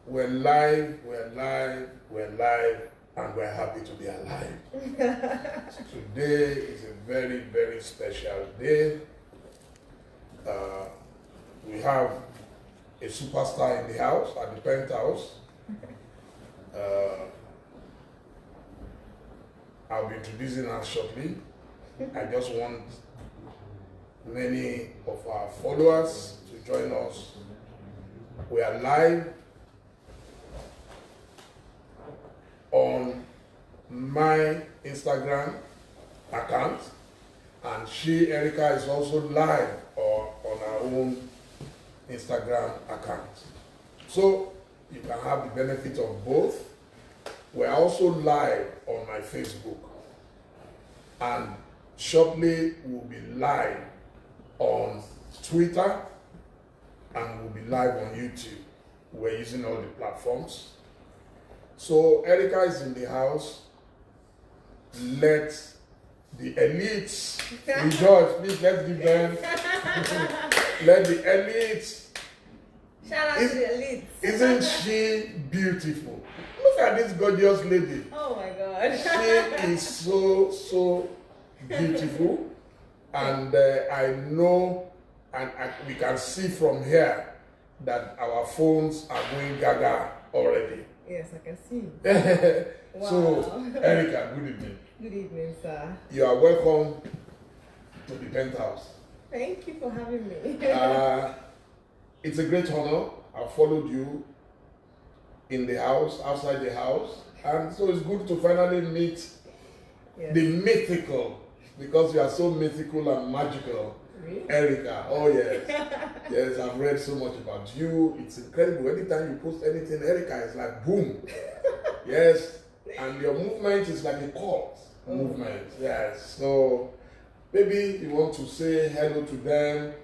We're live, and we're happy to be alive. Today is a very, very special day. We have a superstar in the house, at the penthouse. I'll be introducing her shortly. I just want many of our followers to join us. We are live on my Instagram account, and Erica, is also live on her own Instagram account. So you can have the benefit of both. We're also live on my Facebook, and shortly we'll be live on Twitter, and we'll be live on YouTube. We're using all the platforms. So Erica is in the house. Let the elites rejoice. Please, let's give them. Let the elites. Shout out to the elites. Isn't she beautiful? Look at this gorgeous lady. Oh my God. She is so beautiful. And I know, and we can see from here that our phones are going gaga already. Yes, I can see. Wow. So, Erica, good evening. Good evening, sir. You are welcome to the penthouse. Thank you for having me. It's a great honor. I followed you in the house, outside the house, and so it's good to finally meet the mythical, because you are so mythical and magical. Really? Erica, oh yes. Yes, I've read so much about you. It's incredible. Anytime you post anything, Erica is like boom. Yes, and your movement is like a cult movement. Yes, so maybe you want to say hello to them.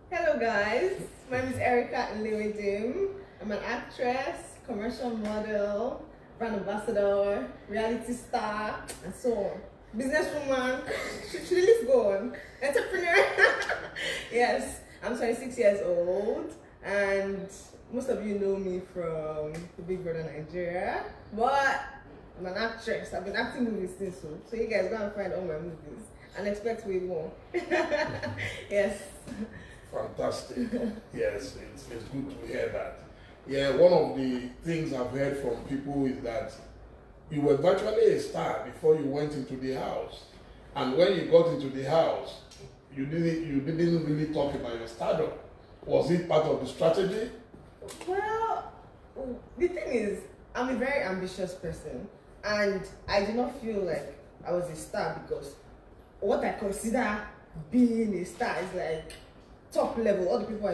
Hello guys, my name is Erica Nlewedim. I'm an actress, commercial model, brand ambassador, reality star, and so on. Businesswoman, should the list go on? Entrepreneur. Yes, I'm 26 years old, and most of you know me from the Big Brother Naija, but I'm an actress. I've been acting movies since, so you guys go and find all my movies and expect way more. Yes. Fantastic. Yes, it's good to hear that. Yeah, one of the things I've heard from people is that you were virtually a star before you went into the house. And when you got into the house, you didn't really talk about your stardom. Was it part of the strategy? Well, the thing is, I'm a very ambitious person, and I do not feel like I was a star because what I consider being a star is like top level. All the people I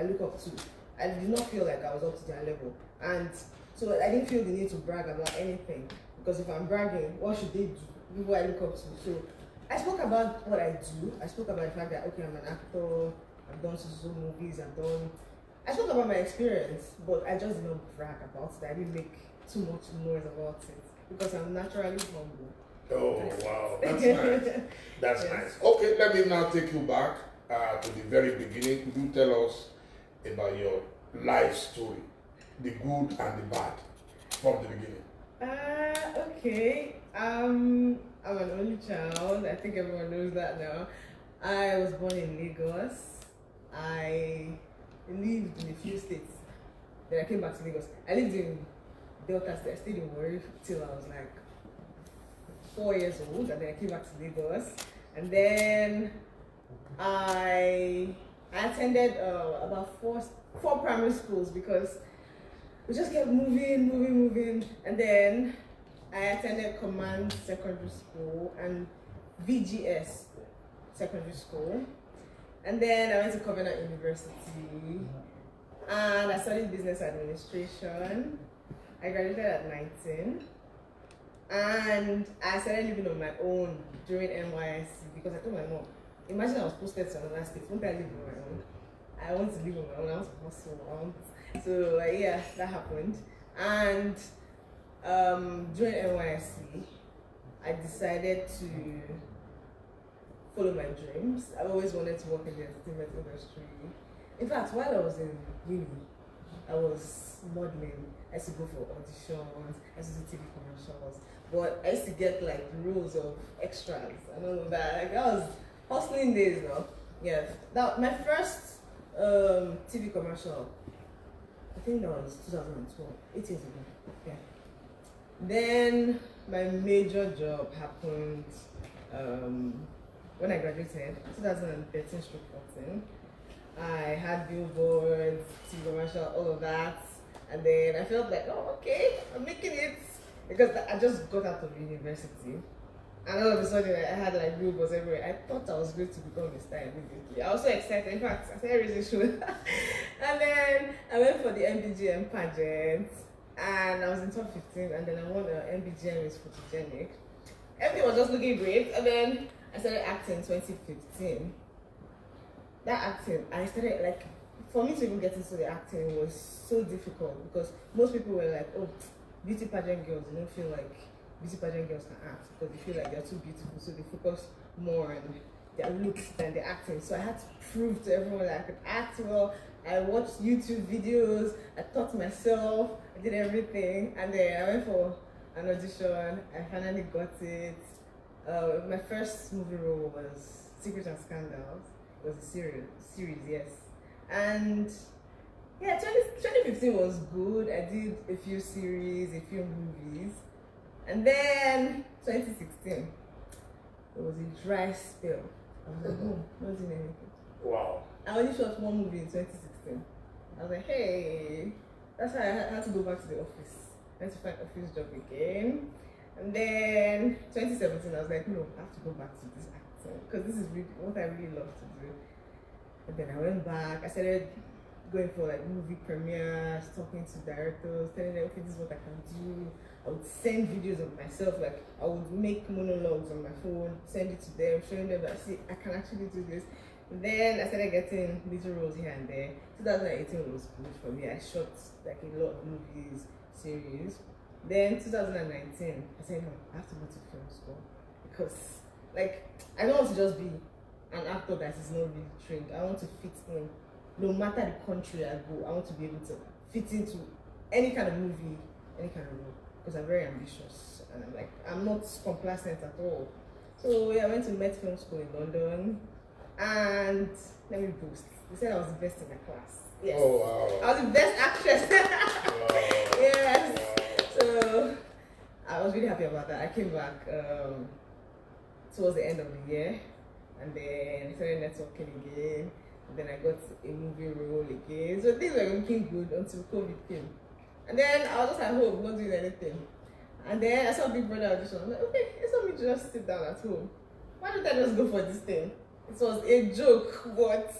look up to, I did not feel like I was up to their level, and so I didn't feel the need to brag about anything, because if I'm bragging, what should they do? People I look up to. So I spoke about what I do. I spoke about the fact that, okay, I'm an actor, I've done some movies, I spoke about my experience, but I just did not brag about it. I didn't make too much noise about it, because I'm naturally humble. Oh, wow, that's nice. That's nice. Okay, let me now take you back to the very beginning. Could you tell us about your life story? The good and the bad from the beginning. Okay. I'm an only child. I think everyone knows that now. I was born in Lagos. I lived in a few states. Then I came back to Lagos. I lived in Delta State. I stayed in Warri till I was like 4 years old, and then I came back to Lagos. And then I attended about four primary schools, because we just kept moving, and then I attended Command Secondary School and VGS Secondary School, and then I went to Covenant University, and I studied business administration. I graduated at 19, and I started living on my own during NYSC, because I told my mom, imagine I was posted to another state, won't I live on my own? I want to live on my own, I want to hustle, so yeah, that happened. And during NYSC, I decided to follow my dreams. I've always wanted to work in the entertainment industry, In fact, while I was in uni, I was modeling. I used to go for auditions, I used to do TV commercials, but I used to get like roles of extras and all of that. Like I was hustling days now. Yeah, that my first TV commercial. I think that was 2012, 8 years ago. Yeah. Then my major job happened when I graduated, 2013-14. I had billboards, TV commercial, all of that. And then I felt like, oh, okay, I'm making it. Because I just got out of university. And all of a sudden, I had like billboards everywhere. I thought I was going to become a star immediately. I was so excited. In fact, I started raising shoes. And then I went for the MBGM pageant. And I was in top 15. And then I won MBGM is photogenic. Everything was just looking great. And then I started acting in 2015. That acting, I started like, for me to even get into the acting was so difficult because most people were like, oh, beauty pageant girls, they don't feel like beauty pageant girls can act because they feel like they're too beautiful, so they focus more on their looks than their acting. So I had to prove to everyone that I could act well. I watched YouTube videos, I taught myself, I did everything, and then I went for an audition. I finally got it. My first movie role was Secret and Scandals. It was a series, yes. And yeah, 2015 was good. I did a few series, a few movies. And then 2016, it was a dry spell. I was like, oh, not doing anything. Wow. I only shot one movie in 2016. I was like, hey, that's why I had to go back to the office. I had to find office job again. And then 2017, I was like, no, I have to go back to this acting because this is really what I really love to do. And then I went back. I started going for like movie premieres, talking to directors, telling them, okay, this is what I can do. I would send videos of myself, like I would make monologues on my phone, send it to them, showing them that see, I can actually do this. And then I started getting little roles here and there. 2018 was good for me. I shot like a lot of movies, series. Then 2019, I said, no, I have to go to film school because like I don't want to just be an actor that is not really trained. I want to fit in. No matter the country I go, I want to be able to fit into any kind of movie, any kind of role. Because I'm very ambitious and I'm not complacent at all. So yeah, I went to Met Film School in London, and let me boast. They said I was the best in my class. Yes. Oh wow. I was the best actress. Wow. Yes. Wow. So I was really happy about that. I came back towards the end of the year, and then I started networking again. And then I got a movie role again. So things were looking good until COVID came. And then I was just at home, not doing anything. And then I saw Big Brother audition. I'm like, okay, it's not me to just sit down at home. Why don't I just go for this thing? It was a joke, but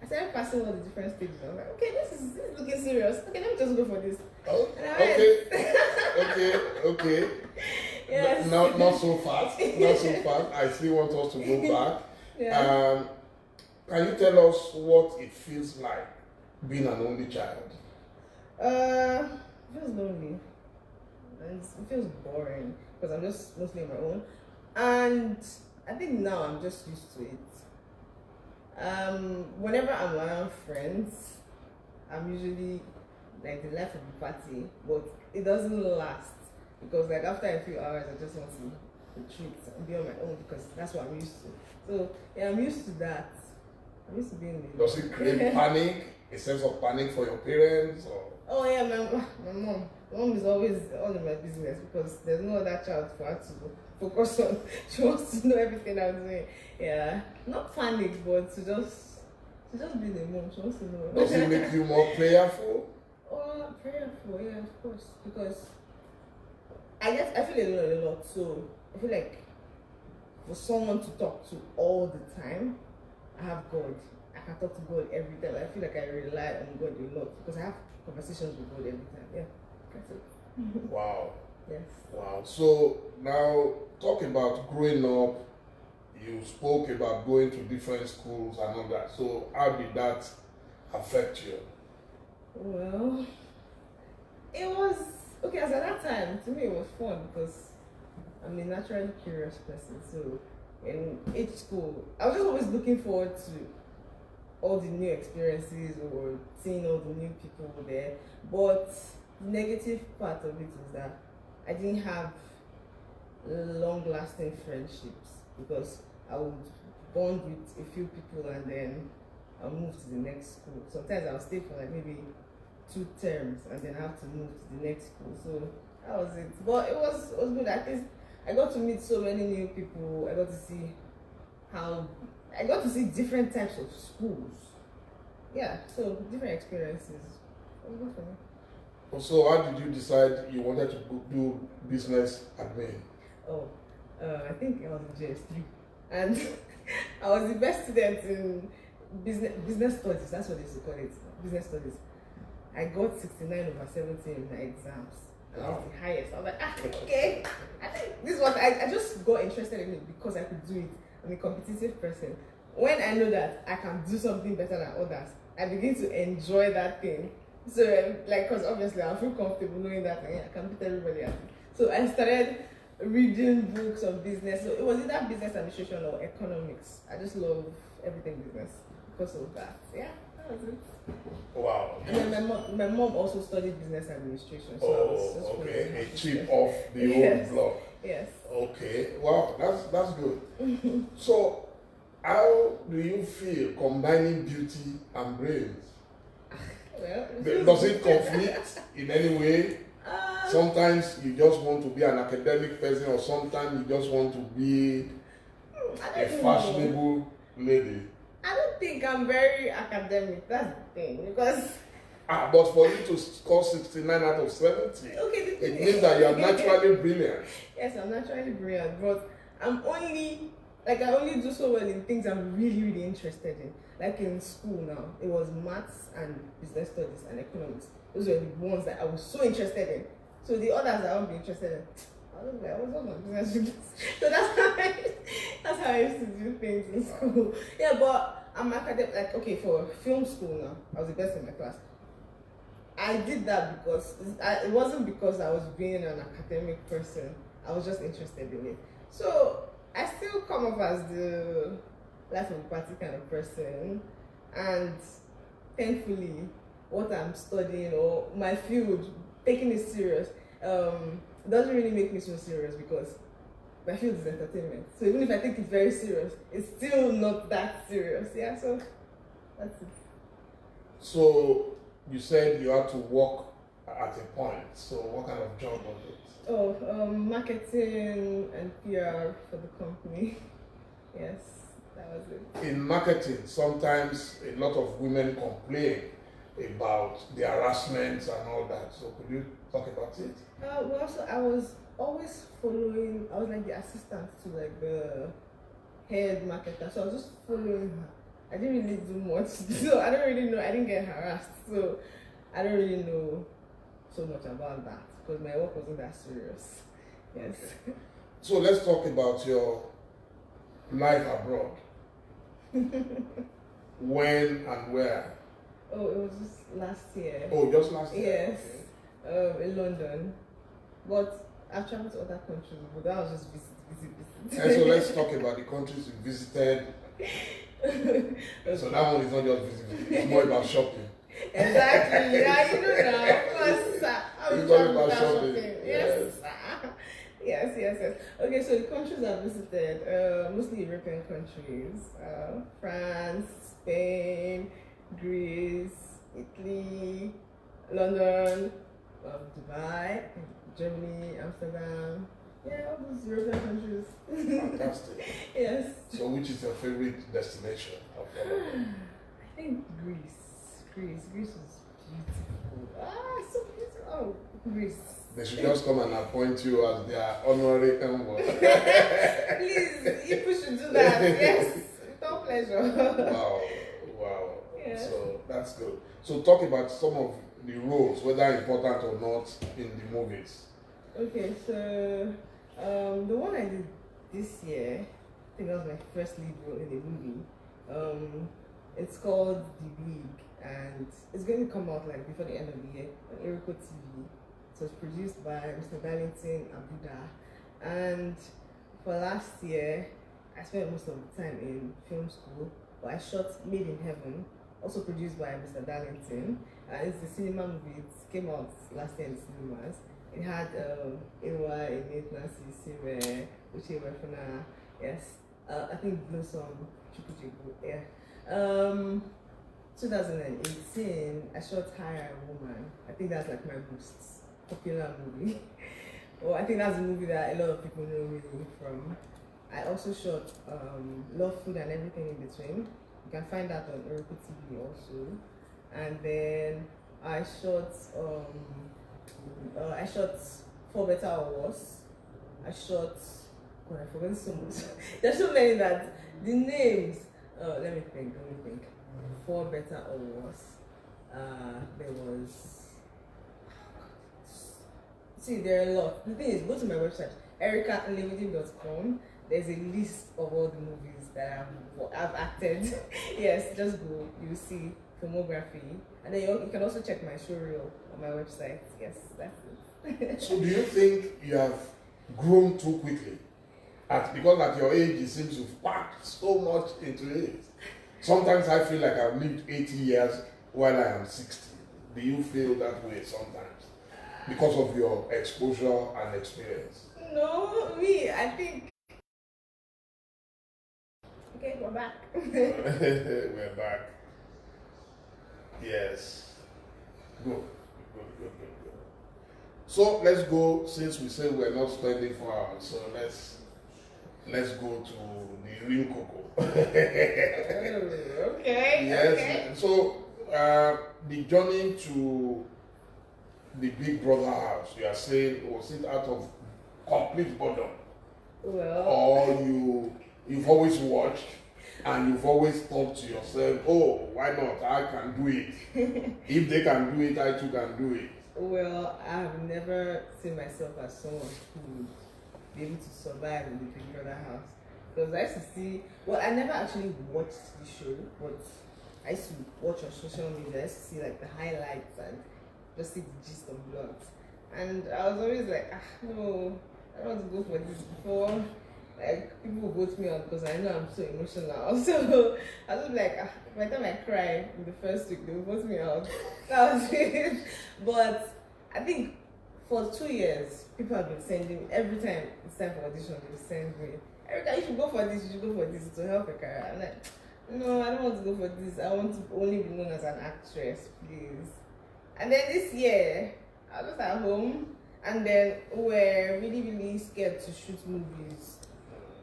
I started passing all the different stages. I was like, okay, this is looking serious. Okay, let me just go for this. Oh, And I went. okay. Yes. Not so fast. Not so fast. I still want us to go back. Yeah. Can you tell us what it feels like being an only child? It feels lonely. And it feels boring because I'm just mostly on my own. And I think now I'm just used to it. Whenever I'm around friends, I'm usually like the life of the party, but it doesn't last because like after a few hours, I just want to retreat and be on my own because that's what I'm used to. So yeah, I'm used to that. I'm used to being alone. Does it create panic, a sense of panic for your parents? Or? Oh yeah, my mom. My mom is always all in my business because there's no other child for her to focus on. She wants to know everything I'm doing. Yeah, not panic, but to just be the mom. She wants to know. Does it make you more prayerful? Oh, prayerful, yeah, of course. Because I feel alone a lot, so I feel like for someone to talk to all the time, I have God. I can talk to God every time. I feel like I rely on God a lot because I have conversations with God every time. Yeah, that's it. Wow. Yes. Wow. So now talk about growing up. You spoke about going to different schools and all that. So how did that affect you? Well, it was okay. As at that time, to me, it was fun because I'm a naturally curious person. So in each school, I was just always looking forward to all the new experiences or seeing all the new people there. But the negative part of it is that I didn't have long-lasting friendships because I would bond with a few people and then I'll move to the next school. Sometimes I'll stay for like maybe 2 terms and then I have to move to the next school. So that was it. But it was good. At least I got to meet so many new people. I got to see different types of schools. Yeah, so different experiences. It was good for me. So how did you decide you wanted to do business admin? Oh, I think I was in JS3 and I was the best student in business studies. That's what they used to call it, business studies. I got 69 over 70 in my exams. That was the highest. I was like, okay. I think this was I just got interested in it because I could do it. I'm a competitive person. When I know that I can do something better than others, I begin to enjoy that thing. So, like, because obviously I feel comfortable knowing that I can beat everybody at it. So I started reading books on business. So it was either business administration or economics. I just love everything business because of that. Yeah, that was it. Wow. And then my mom also studied business administration. So I was just okay. A chip off the old block. Yes. Okay. Wow, that's good. So, how do you feel combining beauty and brains? Well, Does it conflict in any way? Sometimes you just want to be an academic person, or sometimes you just want to be a fashionable lady. I don't think I'm very academic. That's the thing, because. But for you to score 69 out of 70, it means that you are naturally brilliant. Yes, I'm naturally brilliant, but I only do so well in things I'm really, really interested in. Like in school now, it was maths and business studies and economics. Those were the ones that I was so interested in. So the others I won't be interested in, I was not on business studies. So that's how I used to do things in school. Yeah, but I'm academic. Like, okay, for film school now, I was the best in my class. I did that because it wasn't because I was being an academic person. I was just interested in it. So I still come up as the life of the party kind of person, and thankfully, what I'm studying or my field, taking it serious, doesn't really make me so serious because my field is entertainment. So even if I take it very serious, it's still not that serious. Yeah, so that's it. So you said you had to work at a point. So what kind of job was it? Marketing and PR for the company. Yes, that was it. In marketing, sometimes a lot of women complain about the harassment and all that. So could you talk about it? Well, so I was always following. I was like the assistant to like the head marketer. So I was just following her. I didn't really do much. So I don't really know. I didn't get harassed. So I don't really know so much about that because my work wasn't that serious. Yes. Okay. So let's talk about your life abroad. When and where? Oh, it was just last year. Oh, just last year? Yes. Okay. In London. But I've traveled to other countries, but that was just visit. And so let's talk about the countries you visited. Okay. So that one is not just visiting, it's more about shopping. Exactly. Yeah, you know now. Of course, it's all about shopping. Yes. Yes. Okay, so the countries I visited, mostly European countries. France, Spain, Greece, Italy, London, Dubai, Germany, Amsterdam. Yeah, all those European countries. Fantastic. Yes. So which is your favorite destination of all of them? I think Greece. Greece is beautiful. So beautiful. Oh, Greece. They should just come and appoint you as their honorary envoy. Please, you should do that. Yes, with all pleasure. Wow. Yeah. So that's good. So talk about some of the roles, whether important or not, in the movies. Okay, so the one I did this year, I think that was my first lead role in a movie. It's called The League, and it's going to come out like before the end of the year on Eriko TV. So it's produced by Mr. Darlington Abuda, and for last year I spent most of the time in film school but I shot Made in Heaven, also produced by Mr. Darlington. It's a cinema movie. It came out last year in cinemas. It had Ewa, Innate, Nancy, Sime, Uche Wefuna, yes. I think Blossom, Chukwuchekwu, yeah. 2018, I shot Hire a Woman. I think that's like my most popular movie. Well, I think that's a movie that a lot of people know me from. I also shot Love, Food and Everything in Between. You can find that on Roku TV also. And then I shot For Better or Worse. I shot, God, I forgot so much. There's so many that the names. Let me think. For Better or Worse. There was. See, there are a lot. The thing is, go to my website, ericaunlimited.com. There's a list of all the movies that I've acted. Yes, just go. You'll see filmography, and then you can also check my show reel on my website. Yes, that's it. So do you think you have grown too quickly? Because at your age, it seems you've packed so much into it. Sometimes I feel like I've lived 80 years while I am 60. Do you feel that way sometimes? Because of your exposure and experience? No, I think. Okay, we're back. We're back. Yes. Good. So let's go, since we say we're not spending 4 hours, so let's go to the real cocoa. Okay. Yes. Okay. So the journey to the Big Brother house, you are saying, was it out of complete boredom? Well, or you've always watched and you've always thought to yourself, oh, why not? I can do it. If they can do it, I too can do it. Well, I've never seen myself as someone who would be able to survive in the Big Brother house. Because I used to see, well, I never actually watched the show, but I used to watch on social media. I used to see like the highlights and just see the gist of vlogs. And I was always like, no, I don't want to go for this before. Like, people will vote me out because I know I'm so emotional. So I was like, by the time I cry in the first week, they will vote me out. That was it. But I think for 2 years, people have been sending me, every time it's time for audition, they will send me, Erica, you should go for this, to help your career. I'm like, no, I don't want to go for this. I want to only be known as an actress, please. And then this year, I was just at home, and then we're really, really scared to shoot movies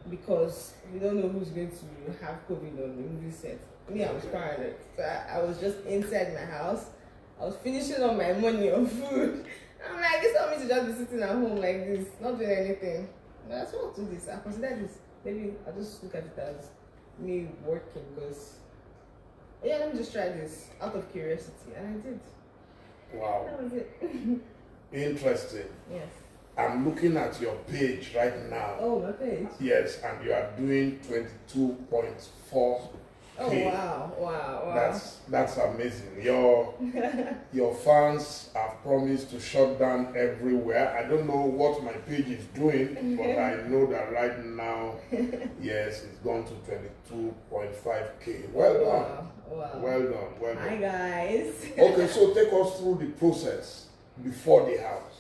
because we don't know who's going to have COVID on the movie set. Me, I was paranoid. So I was just inside my house. I was finishing up my money on food. I'm like, it's not me to just be sitting at home like this, not doing anything. No, I just want to do this. I consider this. Maybe I'll just look at it as me working because, yeah, let me just try this out of curiosity. And I did. Wow. That was it. Interesting. Yes. I'm looking at your page right now. Oh, my page? Yes, and you are doing 22.4K. Oh, wow. That's amazing. Your fans have promised to shut down everywhere. I don't know what my page is doing, but I know that right now, yes, it's gone to 22.5K. Well done. Wow. Well done. Hi, guys. Okay, so take us through the process before the house.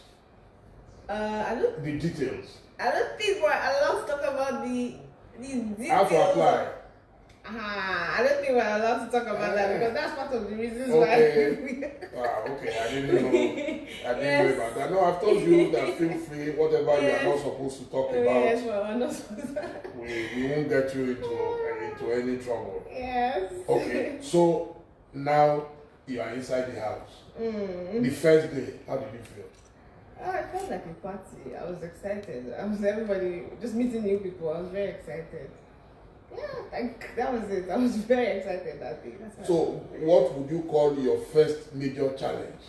The details. I don't think we're allowed to talk about the details. How to apply? I don't think we're allowed to talk about that because that's part of the reasons why. Okay, I didn't know about that. No, I've told you that feel free, whatever you are not supposed to talk about. Yes, well, we're not supposed to. We won't get you into any trouble. Yes. Okay, so now you are inside the house. The first day, how did you feel? Oh, I felt like a party. I was excited. Everybody just meeting new people. I was very excited. Yeah, that was it. I was very excited that day. So, what would you call your first major challenge,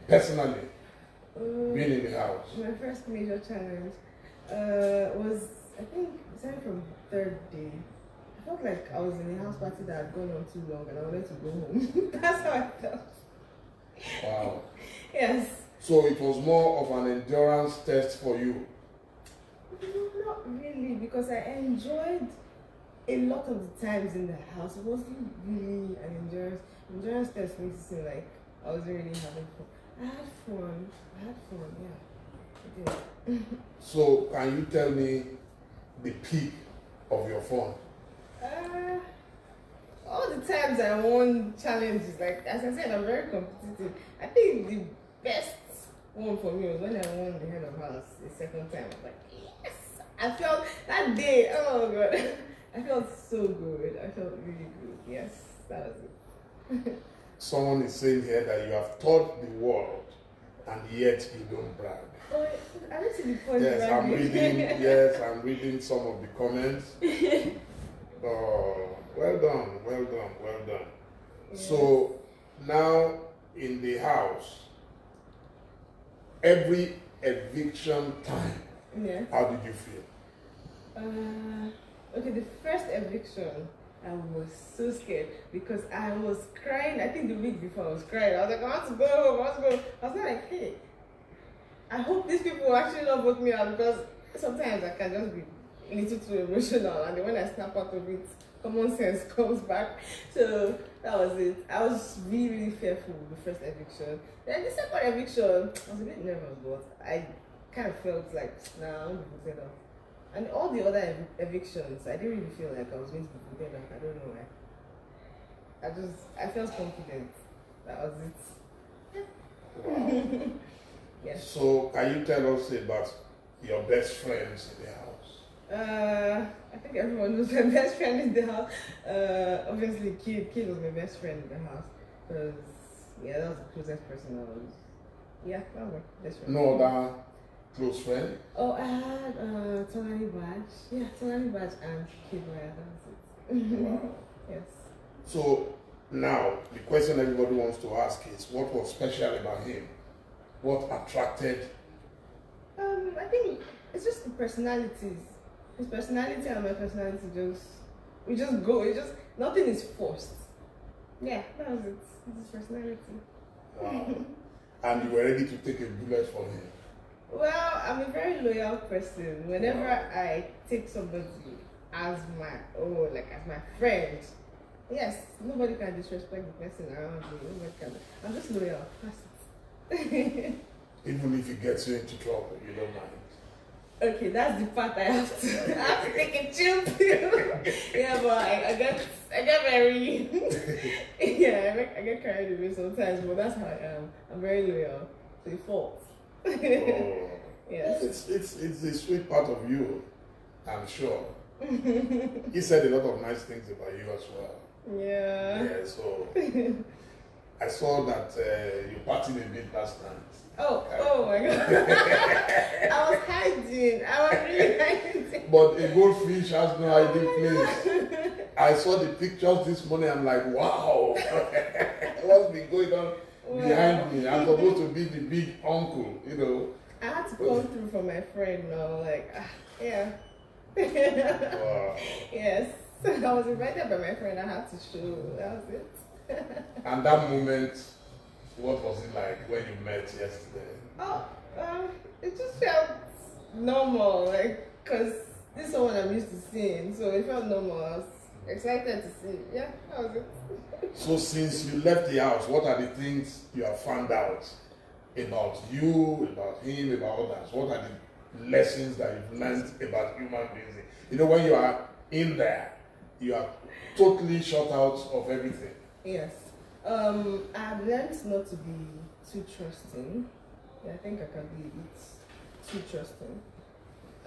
personally, being in the house? My first major challenge was, I think, starting from third day. I felt like I was in a house party that had gone on too long and I wanted to go home. That's how I felt. Wow. Yes. So it was more of an endurance test for you? Not really, because I enjoyed a lot of the times in the house, it wasn't really an endurance. Endurance test makes it seem like I wasn't really having fun. I had fun. Yeah. I did. So, can you tell me the peak of your fun? All the times I won challenges, like as I said, I'm very competitive. I think the best one for me was when I won the head of house the second time. I was like, yes! I felt that day, oh god, I felt so good. I felt really good. Yes, that was it. Someone is saying here that you have taught the world and yet you don't brag. Oh, I don't see the point. Yes, I'm reading. Yes, I'm reading some of the comments. Oh, well done. Yeah. So now in the house, every eviction time, Yeah. how did you feel? Okay, the first eviction, I was so scared because I was crying. I think the week before I was crying. I was like, I want to go home, I want to go. I was like, hey, I hope these people will actually not vote me out, because sometimes I can just be a little too emotional, and then when I snap out of it, common sense comes back. So that was it. I was really, really fearful with the first eviction. Then the second eviction, I was a bit nervous, but I kind of felt like, nah, I won't be voted out. And all the other evictions, I didn't really feel like I was going to be voted out. I don't know why. I felt confident. That was it. Wow. Yes. So can you tell us about your best friends in the house? I think everyone knows my best friend in the house. Obviously, Kid was my best friend in the house, because yeah, that was the closest person I was. Yeah, that was my best friend. No other close friend? Oh, I had Tonali Badge. Yeah, Tonali Badge and Kid Raya. That was it. Wow. Yes. So now the question everybody wants to ask is, what was special about him? What attracted? I think it's just the personalities. His personality and my personality we just go. It just nothing is forced. Yeah, that was it. It's his personality. Wow. And you were ready to take a bullet for him? Well, I'm a very loyal person. Whenever Wow. I take somebody as my as my friend, yes, nobody can disrespect the person around me. Nobody can. I'm just loyal. That's it. Even if he gets you into trouble, you don't mind? Okay, that's the part I have to take a chill pill. Yeah, but I get very yeah, I get carried away sometimes, but that's how I am. I'm very loyal to a fault. Oh. Yes. It's the sweet part of you, I'm sure. He said a lot of nice things about you as well. Yeah. Yeah, so I saw that you partied a bit last night. Oh my god. I was hiding. I was really hiding. But a goldfish has no hiding place. I saw the pictures this morning. I'm like, wow. What's been going on behind me? I'm supposed to be the big uncle, you know. I had to come through for my friend now. Like, yeah. Wow. Yes. I was invited by my friend. I had to show. That was it. And that moment, what was it like when you met yesterday? Oh, it just felt normal, like, because this is someone I'm used to seeing, so it felt normal. I was excited to see. Yeah, that was it. So since you left the house, what are the things you have found out about you, about him, about others? What are the lessons that you've learned about human beings? You know, when you are in there, you are totally shut out of everything. Yes. I've learned not to be too trusting. Yeah, I think I can be a bit too trusting.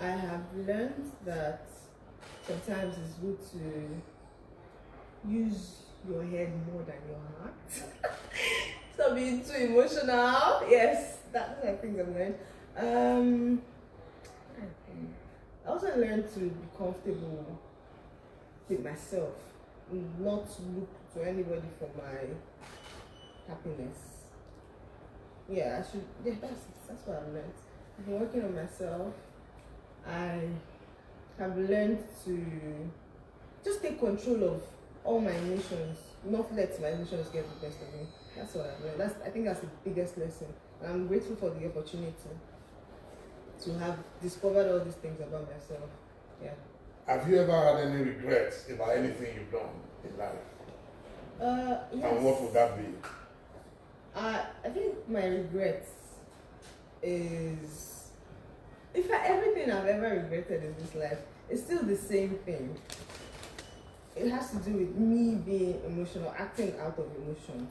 I have learned that sometimes it's good to use your head more than your heart. Stop being too emotional. Yes, that's the things I've learned. I also learned to be comfortable with myself, not look to anybody for my happiness. Yeah, I should. Yeah, that's what I've learned. I've been working on myself. I have learned to just take control of all my emotions, not let my emotions get the best of me. That's what I've learned. I think that's the biggest lesson. I'm grateful for the opportunity to have discovered all these things about myself. Yeah. Have you ever had any regrets about anything you've done in life? Yes. And what would that be? I think my regrets is everything I've ever regretted in this life is still the same thing. It has to do with me being emotional, acting out of emotions.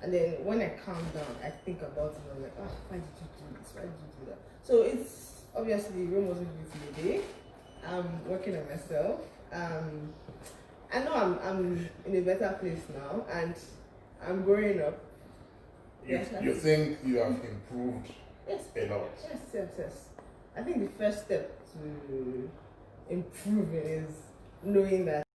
And then when I calm down, I think about it and I'm like, oh, why did you do this? Why did you do that? So it's obviously Rome wasn't built in a day. I'm working on myself. I know I'm in a better place now and I'm growing up. You think you have improved Yes. a lot? Yes. I think the first step to improving is knowing that